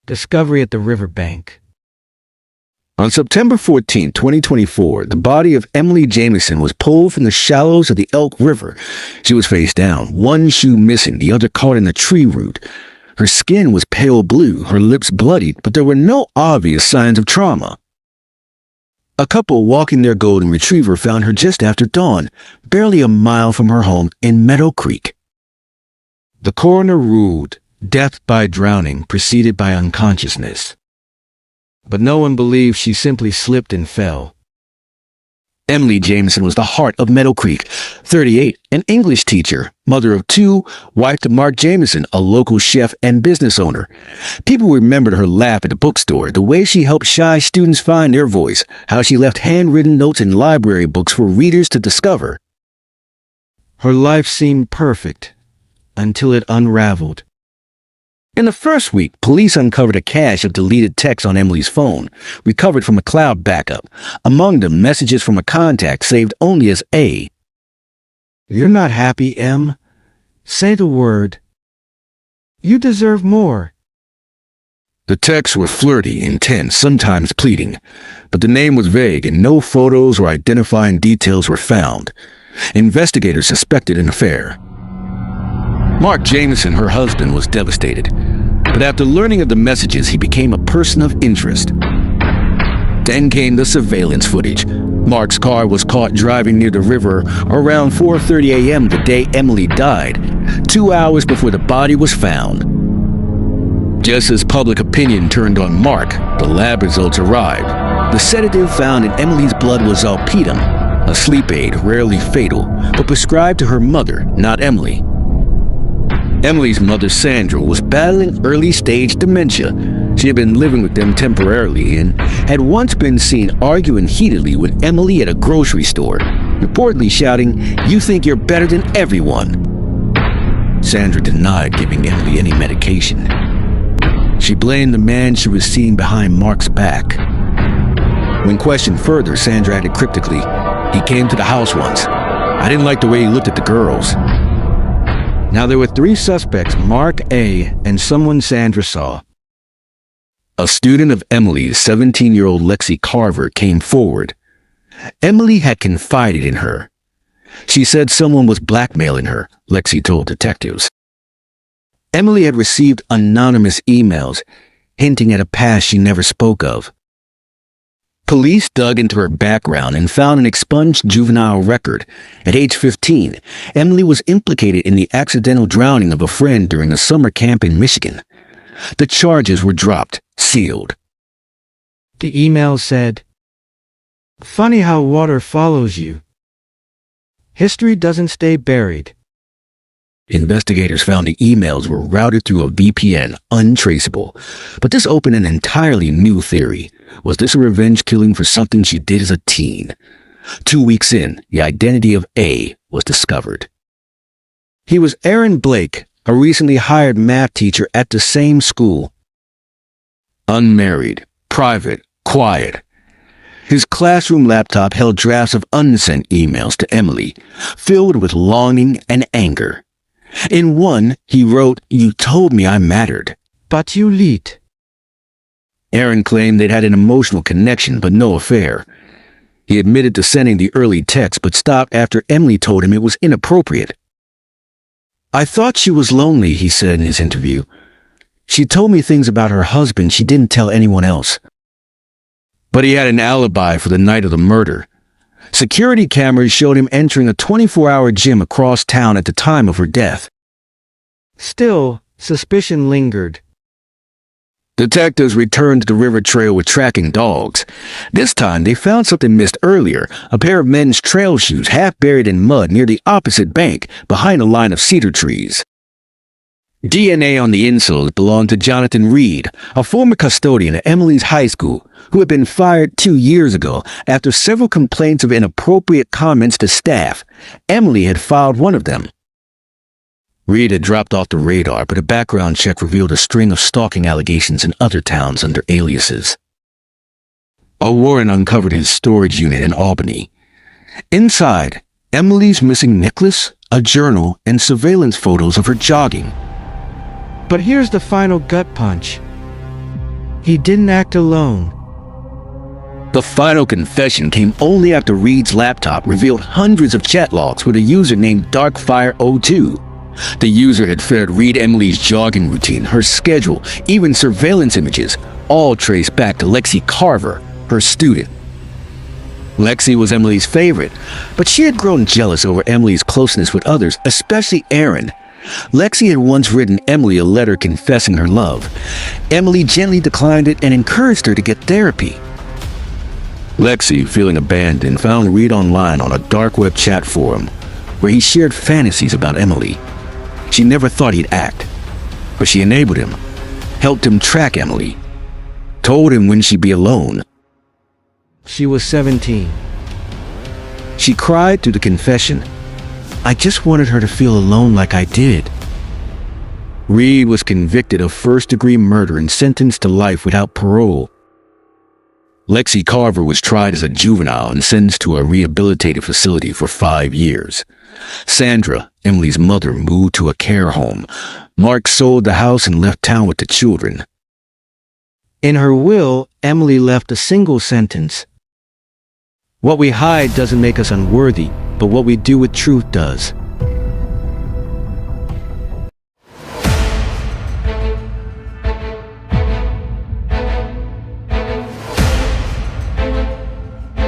Discovery at the Riverbank. On September 14, 2024, the body of Emily Jameson was pulled from the shallows of the Elk River. She was face down, one shoe missing, the other caught in the tree root. Her skin was pale blue, her lips bloodied, but there were no obvious signs of trauma. A couple walking their golden retriever found her just after dawn, barely a mile from her home in Meadow Creek. The coroner ruled death by drowning preceded by unconsciousness. But no one believes she simply slipped and fell. Emily Jameson was the heart of Meadow Creek, 38, an English teacher, mother of two, wife to Mark Jameson, a local chef and business owner. People remembered her laugh at the bookstore, the way she helped shy students find their voice, how she left handwritten notes in library books for readers to discover. Her life seemed perfect until it unraveled. In the first week, police uncovered a cache of deleted texts on Emily's phone, recovered from a cloud backup. Among them, messages from a contact saved only as A. You're not happy, Em? Say the word. You deserve more. The texts were flirty, intense, sometimes pleading, but the name was vague and no photos or identifying details were found. Investigators suspected an affair. Mark Jameson, her husband, was devastated, but after learning of the messages, he became a person of interest. Then came the surveillance footage. Mark's car was caught driving near the river around 4:30 a.m. the day Emily died, 2 hours before the body was found. Just as public opinion turned on Mark, the lab results arrived. The sedative found in Emily's blood was zolpidem, a sleep aid rarely fatal, but prescribed to her mother, not Emily. Emily's mother, Sandra, was battling early-stage dementia. She had been living with them temporarily and had once been seen arguing heatedly with Emily at a grocery store, reportedly shouting, "You think you're better than everyone." Sandra denied giving Emily any medication. She blamed the man she was seeing behind Mark's back. When questioned further, Sandra added cryptically, "He came to the house once. I didn't like the way he looked at the girls." Now there were three suspects, Mark, A, and someone Sandra saw. A student of Emily's, 17-year-old Lexi Carver, came forward. Emily had confided in her. She said someone was blackmailing her, Lexi told detectives. Emily had received anonymous emails, hinting at a past she never spoke of. Police dug into her background and found an expunged juvenile record. At age 15, Emily was implicated in the accidental drowning of a friend during a summer camp in Michigan. The charges were dropped, sealed. The email said, "Funny how water follows you. History doesn't stay buried." Investigators found the emails were routed through a VPN, untraceable. But this opened an entirely new theory. Was this a revenge killing for something she did as a teen? 2 weeks in, the identity of A was discovered. He was Aaron Blake, a recently hired math teacher at the same school. Unmarried, private, quiet. His classroom laptop held drafts of unsent emails to Emily, filled with longing and anger. In one, he wrote, "You told me I mattered." "But you lit." Aaron claimed they'd had an emotional connection, but no affair. He admitted to sending the early text, but stopped after Emily told him it was inappropriate. "I thought she was lonely," he said in his interview. "She told me things about her husband she didn't tell anyone else." But he had an alibi for the night of the murder. Security cameras showed him entering a 24-hour gym across town at the time of her death. Still, suspicion lingered. Detectives returned to the river trail with tracking dogs. This time, they found something missed earlier, a pair of men's trail shoes half buried in mud near the opposite bank, behind a line of cedar trees. DNA on the insoles belonged to Jonathan Reed, a former custodian at Emily's high school, who had been fired 2 years ago after several complaints of inappropriate comments to staff. Emily had filed one of them. Reed had dropped off the radar, but a background check revealed a string of stalking allegations in other towns under aliases. A warrant uncovered his storage unit in Albany. Inside, Emily's missing necklace, a journal, and surveillance photos of her jogging. But here's the final gut punch. He didn't act alone. The final confession came only after Reed's laptop revealed hundreds of chat logs with a user named Darkfire02. The user had fed Reed Emily's jogging routine, her schedule, even surveillance images, all traced back to Lexi Carver, her student. Lexi was Emily's favorite, but she had grown jealous over Emily's closeness with others, especially Aaron. Lexi had once written Emily a letter confessing her love. Emily gently declined it and encouraged her to get therapy. Lexi, feeling abandoned, found Reed online on a dark web chat forum where he shared fantasies about Emily. She never thought he'd act, but she enabled him, helped him track Emily, told him when she'd be alone. She was 17. She cried through the confession. I just wanted her to feel alone like I did. Reed was convicted of first-degree murder and sentenced to life without parole. Lexi Carver was tried as a juvenile and sentenced to a rehabilitative facility for 5 years. Sandra, Emily's mother, moved to a care home. Mark sold the house and left town with the children. In her will, Emily left a single sentence. What we hide doesn't make us unworthy, but what we do with truth does.